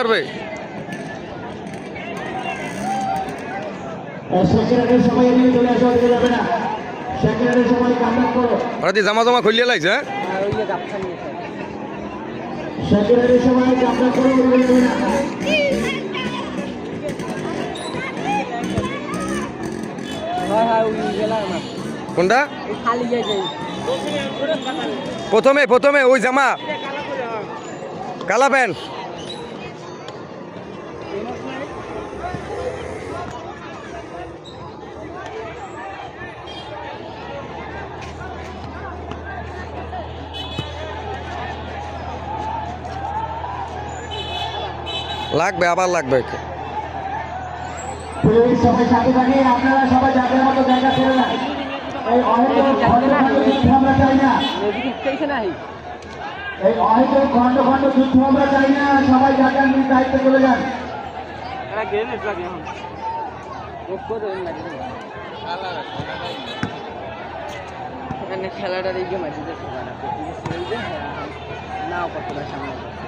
পারবে সেকেন্ডের সময় এদিকে চলে আসো, ওদিকে যাবে না। সেকেন্ডের সময় কামব্যাক করো। ওরা দিয়ে জামা জামা খুলিয়ে লাগছে হ্যাঁ সেকেন্ডের সময় কামব্যাক করো, ওদিকে যাবে না। কোনটা প্রথমে প্রথমে ওই জামা কালা প্যান্ট লাগবে আবার লাগবে সবাই সাথে থাকে, আপনারা সবাই যাদের মতো জায়গা ছেড়ে না। এই অহেতুক খন্ড খন্ড যুদ্ধ আমরা চাই না। এই অহেতুক খন্ড খন্ড যুদ্ধ আমরা চাই না। সবাই যাদের নিজ দায়িত্বে চলে যান। খেলাটা দেখে মাঝে নাও কতটা সামনে